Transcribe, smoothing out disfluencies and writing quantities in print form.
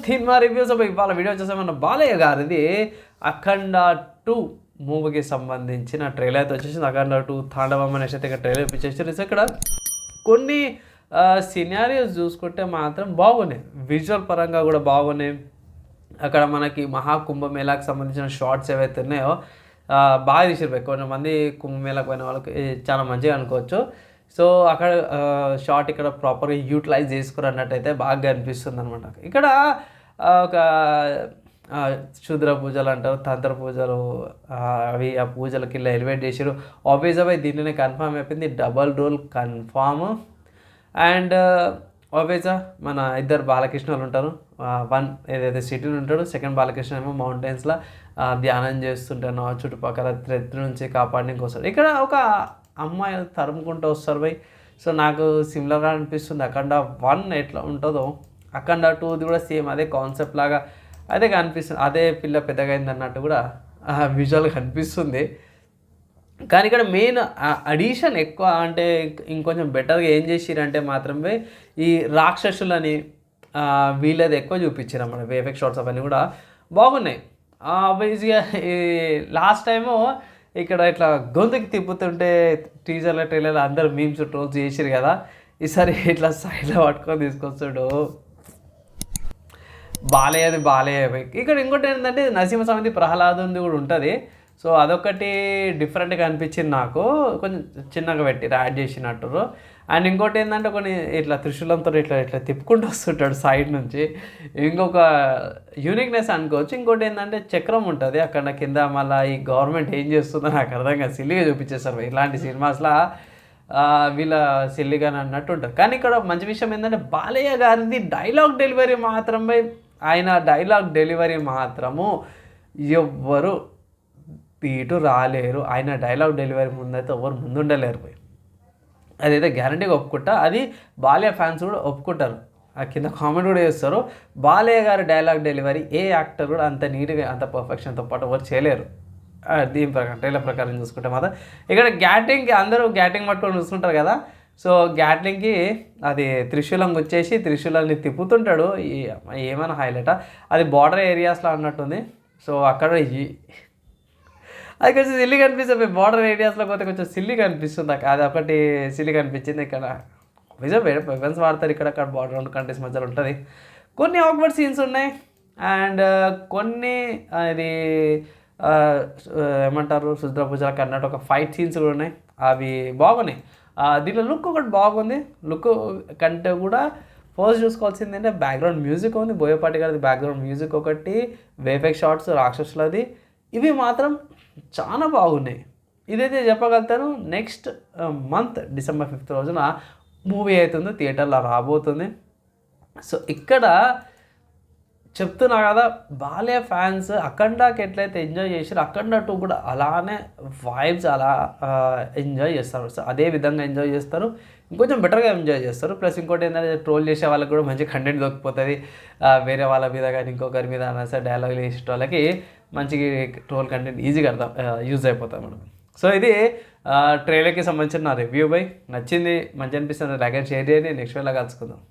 Cinema reviews ఇవాళ video వచ్చేసామన్న Balayya గారిది అఖండ 2 మూవీకి సంబంధించిన ట్రైలర్ అయితే వచ్చేసింది. అఖండ 2 తాండవం అనేసి అయితే ఇక్కడ ట్రైలర్ ఇప్పించేసారు. సో ఇక్కడ కొన్ని సినారియోస్ చూసుకుంటే మాత్రం బాగున్నాయి, విజువల్ పరంగా కూడా బాగున్నాయి. అక్కడ మనకి మహాకుంభమేళాకి సంబంధించిన షార్ట్స్ ఏవైతే ఉన్నాయో బాగా తీసిరు. కొంతమంది కుంభమేళాకు పోయిన వాళ్ళకి చాలా మంచిగా అనుకోవచ్చు. సో అక్కడ షార్ట్ ఇక్కడ ప్రాపర్గా యూటిలైజ్ చేసుకుని అన్నట్టయితే బాగా అనిపిస్తుంది అనమాట. ఇక్కడ ఒక శూద్ర పూజలు అంటారు, తంత్ర పూజలు, అవి ఆ పూజలకి ఇలా ఎలివేట్ చేసారు. ఆబ్వియస్గా దీనిలోనే కన్ఫామ్ అయిపోయింది, డబల్ రోల్ కన్ఫామ్. అండ్ ఆబ్వియస్గా మన ఇద్దరు బాలకృష్ణలు ఉంటారు. వన్ ఏదైతే సిటీలో ఉంటాడు, సెకండ్ బాలకృష్ణ ఏమో మౌంటైన్స్లో ధ్యానం చేస్తుంటాను, చుట్టుపక్కల థ్రెట్ నుంచి కాపాడడానికి వస్తాడు. ఇక్కడ ఒక అమ్మాయి తరుముకుంటూ వస్తారు బై. సో నాకు సిమిలర్గా అనిపిస్తుంది. అఖండ 1 ఎట్లా ఉంటుందో అఖండ 2ది కూడా సేమ్ అదే కాన్సెప్ట్ లాగా అదే కనిపిస్తుంది. అదే పిల్ల పెద్దగా అయింది అన్నట్టు కూడా విజువల్గా కనిపిస్తుంది. కానీ ఇక్కడ మెయిన్ అడిషన్ ఎక్కువ అంటే ఇంకొంచెం బెటర్గా ఏం చేసిరంటే మాత్రమే ఈ రాక్షసులని వీళ్ళది ఎక్కువ చూపించారు అన్నమాట. వేఫెక్ట్ షాట్స్ అవన్నీ కూడా బాగున్నాయి. బేసిక్గా ఈ లాస్ట్ టైము ఇక్కడ ఇట్లా గొంతుకి తిప్పుతుంటే టీజర్ల ట్రైలర్లో అందరూ మీమ్స్ ట్రోల్స్ చేసిరు కదా, ఈసారి ఇట్లా సైడ్లో పట్టుకొని తీసుకొస్తాడు బాలయ్య. ఇక్కడ ఇంకోటి ఏంటంటే నరసింహస్వామిది ప్రహ్లాదుంది కూడా ఉంటుంది. సో అదొకటి డిఫరెంట్గా అనిపించింది నాకు, కొంచెం చిన్నగా పెట్టి యాడ్ చేసినట్టు. అండ్ ఇంకోటి ఏంటంటే కొన్ని ఇట్లా త్రిశూలంతో ఇట్లా తిప్పుకుంటూ వస్తుంటాడు సైడ్ నుంచి, ఇంకొక యూనిక్నెస్ అనుకోవచ్చు. ఇంకోటి ఏంటంటే చక్రం ఉంటుంది అక్కడ కింద. మళ్ళీ ఈ గవర్నమెంట్ ఏం చేస్తుందో నాకు అర్థం కాదు, సిల్లిగా చూపించేస్తారు ఇలాంటి సినిమాస్లో, వీళ్ళ సిల్లిగాని అన్నట్టు ఉంటుంది. కానీ ఇక్కడ మంచి విషయం ఏంటంటే బాలయ్య గారిది డైలాగ్ డెలివరీ మాత్రమే, ఆయన డైలాగ్ డెలివరీ మాత్రము ఎవ్వరు ఇటు రాలేరు. ఆయన డైలాగ్ డెలివరీ ముందైతే ఎవరు ముందుండలేరు పోయి, అదైతే గ్యారంటీగా ఒప్పుకుంటా. అది బాలయ్య ఫ్యాన్స్ కూడా ఒప్పుకుంటారు, ఆ కింద కామెంట్ కూడా చేస్తారు. బాలయ్య గారి డైలాగ్ డెలివరీ ఏ యాక్టర్ కూడా అంత నీట్గా అంత పర్ఫెక్షన్తో పాటు ఎవరు చేయలేరు. దీని ప్రకారం ట్రైలర్ ప్రకారం చూసుకుంటే మాత్రం ఇక్కడ గ్యాటింగ్కి అందరూ గ్యాటింగ్ పట్టుకొని చూసుకుంటారు కదా. సో గ్యాట్లింగ్కి అది త్రిశూలం వచ్చేసి త్రిశూలాన్ని తిప్పుతుంటాడు. ఏమైనా హైలైటా, అది బార్డర్ ఏరియాస్లో అన్నట్టుంది. సో అక్కడ అది కొంచెం సిల్లిగా అనిపిస్తుంది. బార్డర్ ఏరియాస్లో పోతే కొంచెం సిల్లిగా అనిపిస్తుంది. అది ఒకటి సిల్లిగా అనిపించింది. ఇక్కడ నిజం వెపన్స్ వాడతారు ఇక్కడ బార్డర్ 2 కంట్రీస్ మధ్యలో ఉంటుంది. కొన్ని ఆక్వర్డ్ సీన్స్ ఉన్నాయి. అండ్ కొన్ని ఇది ఏమంటారు శుద్ర పూజలకు అన్నట్టు ఒక ఫైట్ సీన్స్ కూడా ఉన్నాయి, అవి బాగున్నాయి. దీంట్లో లుక్ ఒకటి బాగుంది. లుక్ కంటే కూడా ఫస్ట్ చూసుకోవాల్సింది అంటే బ్యాక్గ్రౌండ్ మ్యూజిక్ ఉంది, బోయపాటి గారిది బ్యాక్గ్రౌండ్ మ్యూజిక్ ఒకటి, వేఫెక్ట్ షాట్స్ రాక్షసులది, ఇవి మాత్రం చాలా బాగున్నాయి. ఇదైతే చెప్పగలుగుతాను. నెక్స్ట్ మంత్ December 5th రోజున మూవీ అవుతుంది, థియేటర్లో రాబోతుంది. సో ఇక్కడ చెప్తున్నా కదా, బాలయ్య ఫ్యాన్స్ అఖండాకి ఎట్లయితే ఎంజాయ్ చేసారో అఖండ 2 కూడా అలానే వైబ్స్ అలా ఎంజాయ్ చేస్తారు. సో అదే విధంగా ఎంజాయ్ చేస్తారు, ఇంకొంచెం బెటర్గా ఎంజాయ్ చేస్తారు. ప్లస్ ఇంకోటి ఏంటంటే ట్రోల్ చేసే వాళ్ళకి కూడా మంచి కంటెంట్ దొరికిపోతుంది. వేరే వాళ్ళ మీద కానీ ఇంకొకరి మీద అయినా సరే డైలాగులు వేసే వాళ్ళకి మంచి ట్రోల్ కంటెంట్ ఈజీగా యూజ్ అయిపోతుంది మనకు. సో ఇది ట్రైలర్కి సంబంధించిన నా రివ్యూ బై. నచ్చింది, మంచి అనిపిస్తుంది, లైక్ అండ్ షేర్ చేయండి. నెక్స్ట్ వేళ కలుసుకుందాం.